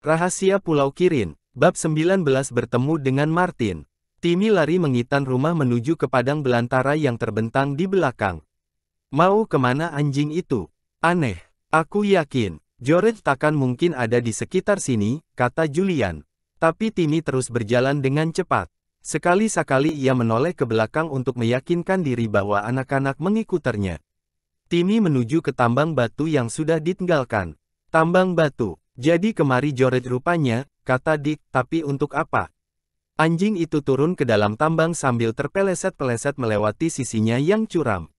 Rahasia Pulau Kirin, Bab 19 bertemu dengan Martin. Timmy lari mengitan rumah menuju ke padang belantara yang terbentang di belakang. Mau kemana anjing itu? Aneh. Aku yakin, George takkan mungkin ada di sekitar sini, kata Julian. Tapi Timmy terus berjalan dengan cepat. Sekali-sekali ia menoleh ke belakang untuk meyakinkan diri bahwa anak-anak mengikutinya. Timmy menuju ke tambang batu yang sudah ditinggalkan. Tambang batu. Jadi kemari George rupanya, kata Dick, tapi untuk apa? Anjing itu turun ke dalam tambang sambil terpeleset-peleset melewati sisinya yang curam.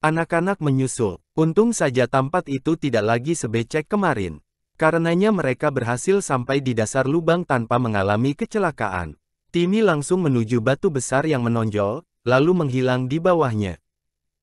Anak-anak menyusul. Untung saja tempat itu tidak lagi sebecek kemarin. Karenanya mereka berhasil sampai di dasar lubang tanpa mengalami kecelakaan. Timmy langsung menuju batu besar yang menonjol, lalu menghilang di bawahnya.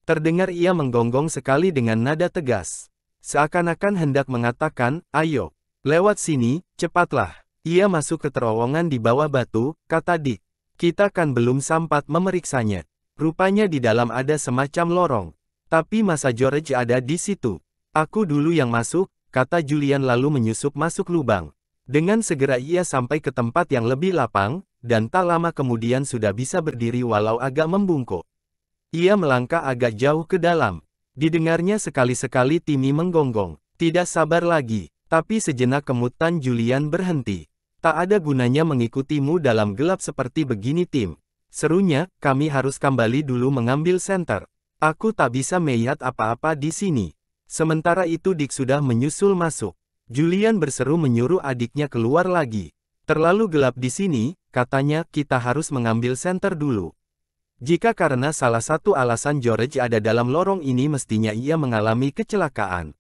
Terdengar ia menggonggong sekali dengan nada tegas. Seakan-akan hendak mengatakan, ayo. Lewat sini, cepatlah. Ia masuk ke terowongan di bawah batu, kata Dick. Kita kan belum sempat memeriksanya. Rupanya di dalam ada semacam lorong. Tapi masa George ada di situ? Aku dulu yang masuk, kata Julian lalu menyusup masuk lubang. Dengan segera ia sampai ke tempat yang lebih lapang, dan tak lama kemudian sudah bisa berdiri walau agak membungkuk. Ia melangkah agak jauh ke dalam. Didengarnya sekali-sekali Timmy menggonggong. Tidak sabar lagi. Tapi sejenak kemudian Julian berhenti. Tak ada gunanya mengikutimu dalam gelap seperti begini Tim. Serunya, kami harus kembali dulu mengambil senter. Aku tak bisa melihat apa-apa di sini. Sementara itu Dick sudah menyusul masuk. Julian berseru menyuruh adiknya keluar lagi. Terlalu gelap di sini, katanya, kita harus mengambil senter dulu. Jika karena salah satu alasan George ada dalam lorong ini mestinya ia mengalami kecelakaan.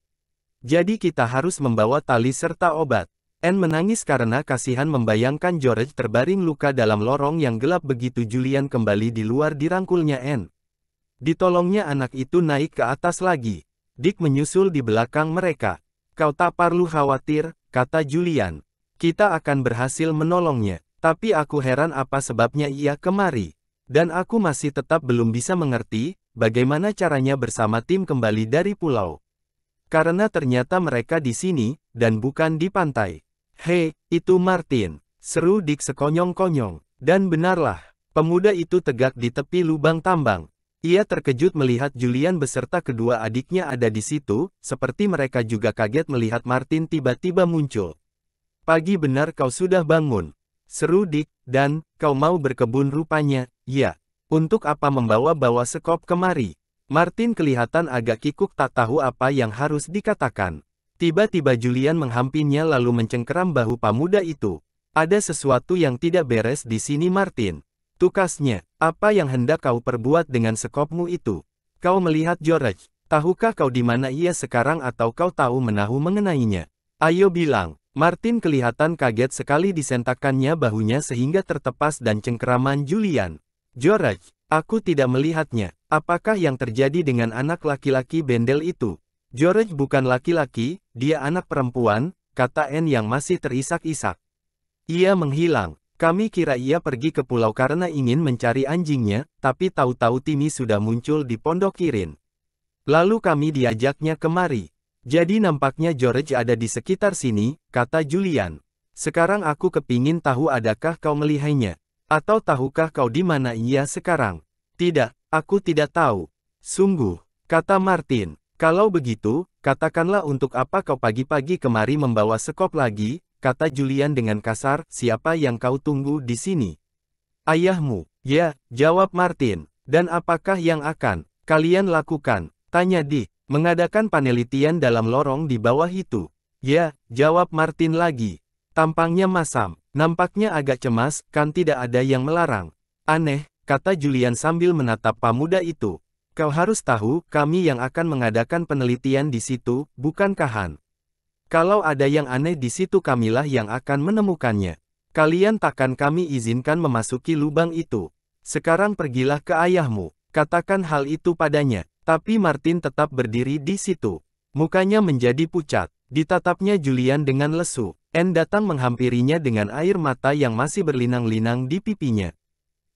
Jadi kita harus membawa tali serta obat. Anne menangis karena kasihan membayangkan George terbaring luka dalam lorong yang gelap begitu Julian kembali di luar dirangkulnya Anne. Ditolongnya anak itu naik ke atas lagi. Dick menyusul di belakang mereka. Kau tak perlu khawatir, kata Julian. Kita akan berhasil menolongnya. Tapi aku heran apa sebabnya ia kemari. Dan aku masih tetap belum bisa mengerti, bagaimana caranya bersama tim kembali dari pulau. Karena ternyata mereka di sini, dan bukan di pantai. Hei, itu Martin, seru Dick sekonyong-konyong. Dan benarlah, pemuda itu tegak di tepi lubang tambang. Ia terkejut melihat Julian beserta kedua adiknya ada di situ, seperti mereka juga kaget melihat Martin tiba-tiba muncul. Pagi benar kau sudah bangun, seru Dick, dan, kau mau berkebun rupanya, ya. Untuk apa membawa-bawa sekop kemari? Martin kelihatan agak kikuk tak tahu apa yang harus dikatakan. Tiba-tiba Julian menghampirinya lalu mencengkeram bahu pemuda itu. Ada sesuatu yang tidak beres di sini Martin. Tukasnya, apa yang hendak kau perbuat dengan sekopmu itu? Kau melihat George, tahukah kau di mana ia sekarang atau kau tahu menahu mengenainya? Ayo bilang. Martin kelihatan kaget sekali disentakannya bahunya sehingga tertepas dan cengkeraman Julian. George, aku tidak melihatnya. Apakah yang terjadi dengan anak laki-laki bendel itu? George bukan laki-laki, dia anak perempuan, kata Anne yang masih terisak-isak. Ia menghilang. Kami kira ia pergi ke pulau karena ingin mencari anjingnya, tapi tahu-tahu Timmy sudah muncul di Pondok Kirin. Lalu kami diajaknya kemari. Jadi nampaknya George ada di sekitar sini, kata Julian. Sekarang aku kepingin tahu adakah kau melihatnya? Atau tahukah kau di mana ia sekarang? Tidak. Aku tidak tahu. Sungguh, kata Martin. Kalau begitu, katakanlah untuk apa kau pagi-pagi kemari membawa sekop lagi, kata Julian dengan kasar, siapa yang kau tunggu di sini? Ayahmu, ya, jawab Martin. Dan apakah yang akan kalian lakukan? Tanya Dick. Mengadakan penelitian dalam lorong di bawah itu. Ya, jawab Martin lagi. Tampangnya masam, nampaknya agak cemas, kan tidak ada yang melarang. Aneh. Kata Julian sambil menatap pemuda itu. Kau harus tahu, kami yang akan mengadakan penelitian di situ, bukan Kahan. Kalau ada yang aneh di situ kamilah yang akan menemukannya. Kalian takkan kami izinkan memasuki lubang itu. Sekarang pergilah ke ayahmu, katakan hal itu padanya. Tapi Martin tetap berdiri di situ. Mukanya menjadi pucat. Ditatapnya Julian dengan lesu. Anne datang menghampirinya dengan air mata yang masih berlinang-linang di pipinya.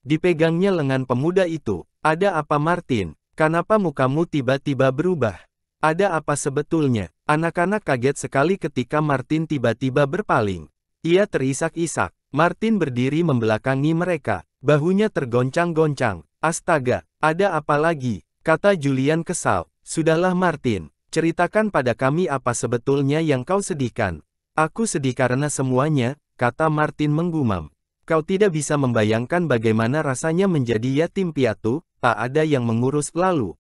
Dipegangnya lengan pemuda itu. Ada apa Martin? Kenapa mukamu tiba-tiba berubah? Ada apa sebetulnya? Anak-anak kaget sekali ketika Martin tiba-tiba berpaling. Ia terisak-isak. Martin berdiri membelakangi mereka. Bahunya tergoncang-goncang. Astaga, ada apa lagi? Kata Julian kesal. Sudahlah Martin, ceritakan pada kami apa sebetulnya yang kau sedihkan. Aku sedih karena semuanya, kata Martin menggumam. Kau tidak bisa membayangkan bagaimana rasanya menjadi yatim piatu, tak ada yang mengurus lalu.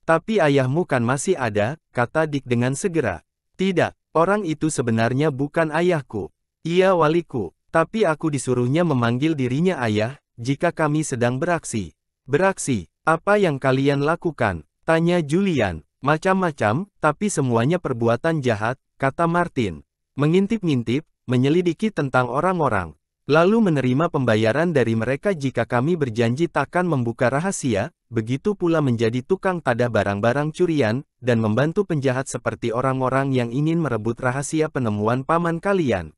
Tapi ayahmu kan masih ada, kata Dick dengan segera. Tidak, orang itu sebenarnya bukan ayahku. Ia waliku, tapi aku disuruhnya memanggil dirinya ayah, jika kami sedang beraksi. Beraksi, apa yang kalian lakukan? Tanya Julian. Macam-macam, tapi semuanya perbuatan jahat, kata Martin. Mengintip-ngintip, menyelidiki tentang orang-orang. Lalu menerima pembayaran dari mereka jika kami berjanji takkan membuka rahasia, begitu pula menjadi tukang tadah barang-barang curian, dan membantu penjahat seperti orang-orang yang ingin merebut rahasia penemuan paman kalian.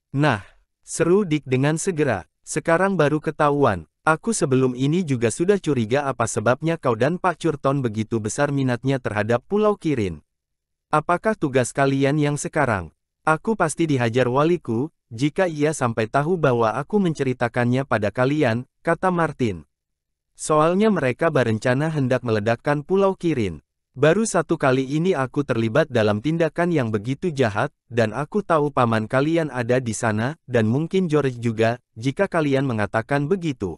Nah, seru Dick dengan segera. Sekarang baru ketahuan. Aku sebelum ini juga sudah curiga apa sebabnya kau dan Pak Curton begitu besar minatnya terhadap Pulau Kirin. Apakah tugas kalian yang sekarang? Aku pasti dihajar waliku, jika ia sampai tahu bahwa aku menceritakannya pada kalian, kata Martin. Soalnya mereka berencana hendak meledakkan Pulau Kirin. Baru satu kali ini aku terlibat dalam tindakan yang begitu jahat, dan aku tahu paman kalian ada di sana, dan mungkin George juga, jika kalian mengatakan begitu.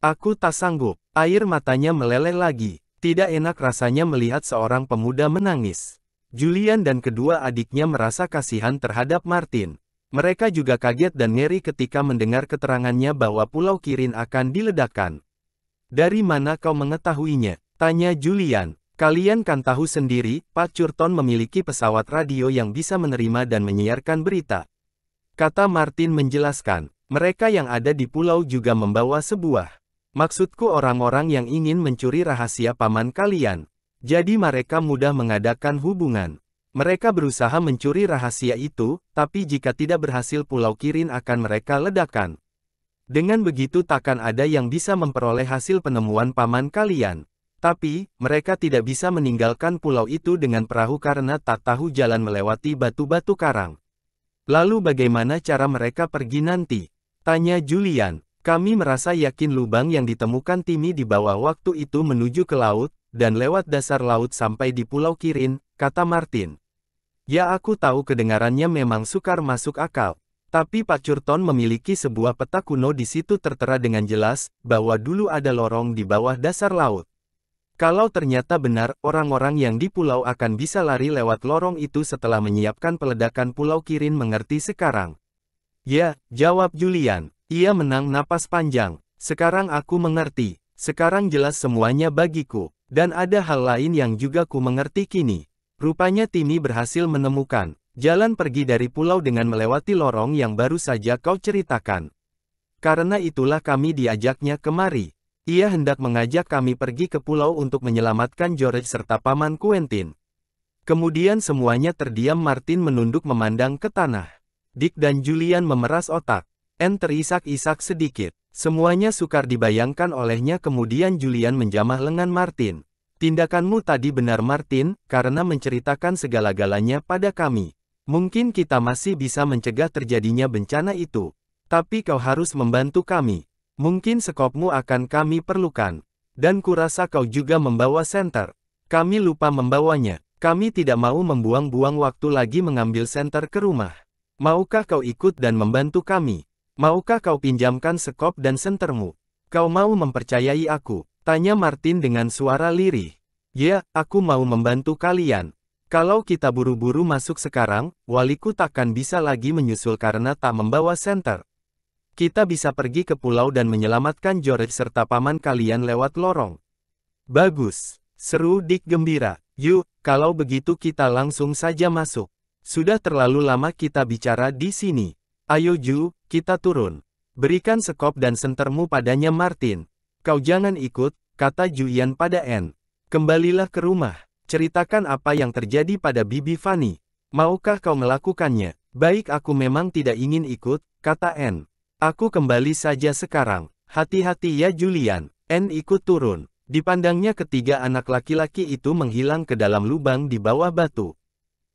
Aku tak sanggup. Air matanya meleleh lagi. Tidak enak rasanya melihat seorang pemuda menangis. Julian dan kedua adiknya merasa kasihan terhadap Martin. Mereka juga kaget dan ngeri ketika mendengar keterangannya bahwa Pulau Kirin akan diledakkan. Dari mana kau mengetahuinya? Tanya Julian. Kalian kan tahu sendiri, Pak Curton memiliki pesawat radio yang bisa menerima dan menyiarkan berita. Kata Martin menjelaskan. Mereka yang ada di pulau juga membawa sebuah. Maksudku orang-orang yang ingin mencuri rahasia paman kalian. Jadi mereka mudah mengadakan hubungan. Mereka berusaha mencuri rahasia itu, tapi jika tidak berhasil Pulau Kirin akan mereka ledakan. Dengan begitu takkan ada yang bisa memperoleh hasil penemuan paman kalian. Tapi, mereka tidak bisa meninggalkan pulau itu dengan perahu karena tak tahu jalan melewati batu-batu karang. Lalu bagaimana cara mereka pergi nanti? Tanya Julian. Kami merasa yakin lubang yang ditemukan Timmy di bawah waktu itu menuju ke laut, dan lewat dasar laut sampai di Pulau Kirin, kata Martin. Ya aku tahu kedengarannya memang sukar masuk akal. Tapi Pak Curton memiliki sebuah peta kuno di situ tertera dengan jelas, bahwa dulu ada lorong di bawah dasar laut. Kalau ternyata benar, orang-orang yang di pulau akan bisa lari lewat lorong itu setelah menyiapkan peledakan Pulau Kirin mengerti sekarang. Ya, jawab Julian. Ia menang napas panjang. Sekarang aku mengerti. Sekarang jelas semuanya bagiku. Dan ada hal lain yang juga ku mengerti kini. Rupanya Timmy berhasil menemukan jalan pergi dari pulau dengan melewati lorong yang baru saja kau ceritakan. Karena itulah kami diajaknya kemari. Ia hendak mengajak kami pergi ke pulau untuk menyelamatkan George serta paman Quentin. Kemudian semuanya terdiam. Martin menunduk memandang ke tanah. Dick dan Julian memeras otak. Anne terisak-isak sedikit. Semuanya sukar dibayangkan olehnya. Kemudian Julian menjamah lengan Martin. Tindakanmu tadi benar Martin, karena menceritakan segala-galanya pada kami. Mungkin kita masih bisa mencegah terjadinya bencana itu. Tapi kau harus membantu kami. Mungkin sekopmu akan kami perlukan. Dan kurasa kau juga membawa senter. Kami lupa membawanya. Kami tidak mau membuang-buang waktu lagi mengambil senter ke rumah. Maukah kau ikut dan membantu kami? Maukah kau pinjamkan sekop dan sentermu? Kau mau mempercayai aku? Tanya Martin dengan suara lirih. Ya, aku mau membantu kalian. Kalau kita buru-buru masuk sekarang, waliku takkan bisa lagi menyusul karena tak membawa senter. Kita bisa pergi ke pulau dan menyelamatkan George serta paman kalian lewat lorong. Bagus, seru Dick gembira. Yuk, kalau begitu kita langsung saja masuk. Sudah terlalu lama kita bicara di sini. Ayo Ju, kita turun. Berikan sekop dan sentermu padanya Martin. Kau jangan ikut, kata Julian pada Anne. Kembalilah ke rumah. Ceritakan apa yang terjadi pada Bibi Fanny. Maukah kau melakukannya? Baik, aku memang tidak ingin ikut, kata Anne. Aku kembali saja sekarang. Hati-hati ya Julian. Anne ikut turun. Dipandangnya ketiga anak laki-laki itu menghilang ke dalam lubang di bawah batu.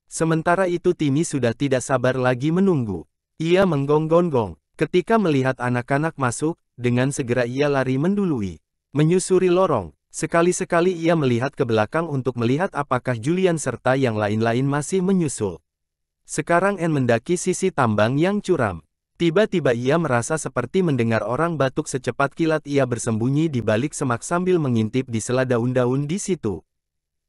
Sementara itu Timmy sudah tidak sabar lagi menunggu. Ia menggonggong-gonggong. Ketika melihat anak-anak masuk, dengan segera ia lari mendului. Menyusuri lorong. Sekali-sekali ia melihat ke belakang untuk melihat apakah Julian serta yang lain-lain masih menyusul. Sekarang Anne mendaki sisi tambang yang curam. Tiba-tiba ia merasa seperti mendengar orang batuk secepat kilat. Ia bersembunyi di balik semak sambil mengintip di sela daun-daun di situ.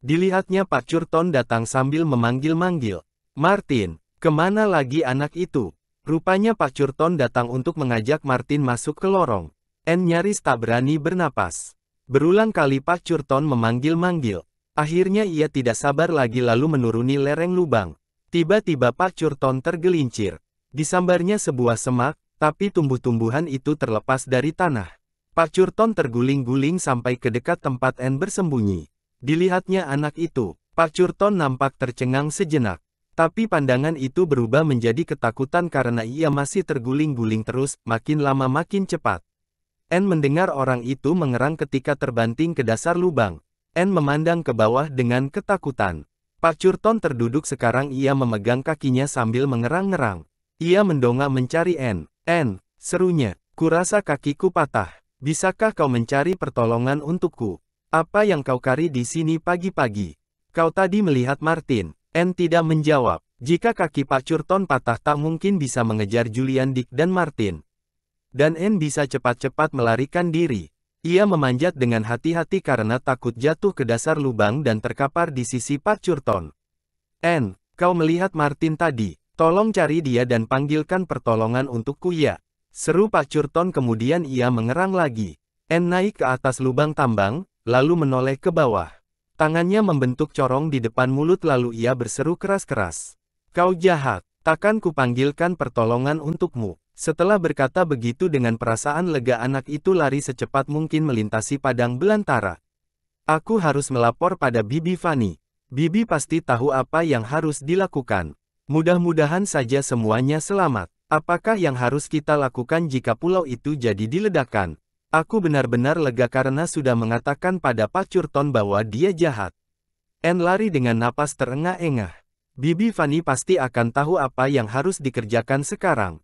Dilihatnya Pak Curton datang sambil memanggil-manggil. Martin, kemana lagi anak itu? Rupanya Pak Curton datang untuk mengajak Martin masuk ke lorong. Anne nyaris tak berani bernapas. Berulang kali Pak Curton memanggil-manggil. Akhirnya ia tidak sabar lagi lalu menuruni lereng lubang. Tiba-tiba Pak Curton tergelincir. Disambarnya sebuah semak, tapi tumbuh-tumbuhan itu terlepas dari tanah. Pak Curton terguling-guling sampai ke dekat tempat Anne bersembunyi. Dilihatnya anak itu, Pak Curton nampak tercengang sejenak. Tapi pandangan itu berubah menjadi ketakutan karena ia masih terguling-guling terus, makin lama makin cepat. Anne mendengar orang itu mengerang ketika terbanting ke dasar lubang. Anne memandang ke bawah dengan ketakutan. Pak Curton terduduk sekarang ia memegang kakinya sambil mengerang-ngerang. Ia mendongak mencari Anne. Anne, serunya, kurasa kakiku patah. Bisakah kau mencari pertolongan untukku? Apa yang kau cari di sini pagi-pagi? Kau tadi melihat Martin. Anne tidak menjawab. Jika kaki Pak Curton patah tak mungkin bisa mengejar Julian, Dick dan Martin. Dan Anne bisa cepat-cepat melarikan diri. Ia memanjat dengan hati-hati karena takut jatuh ke dasar lubang dan terkapar di sisi Pak Curton. Anne, kau melihat Martin tadi? Tolong cari dia dan panggilkan pertolongan untukku ya. Seru Pak Curton kemudian ia mengerang lagi. Anne naik ke atas lubang tambang, lalu menoleh ke bawah. Tangannya membentuk corong di depan mulut lalu ia berseru keras-keras. Kau jahat, takkan kupanggilkan pertolongan untukmu. Setelah berkata begitu dengan perasaan lega anak itu lari secepat mungkin melintasi padang belantara. Aku harus melapor pada Bibi Fanny. Bibi pasti tahu apa yang harus dilakukan. Mudah-mudahan saja semuanya selamat. Apakah yang harus kita lakukan jika pulau itu jadi diledakkan? Aku benar-benar lega karena sudah mengatakan pada Pak Curton bahwa dia jahat. Anne lari dengan napas terengah-engah. Bibi Fanny pasti akan tahu apa yang harus dikerjakan sekarang.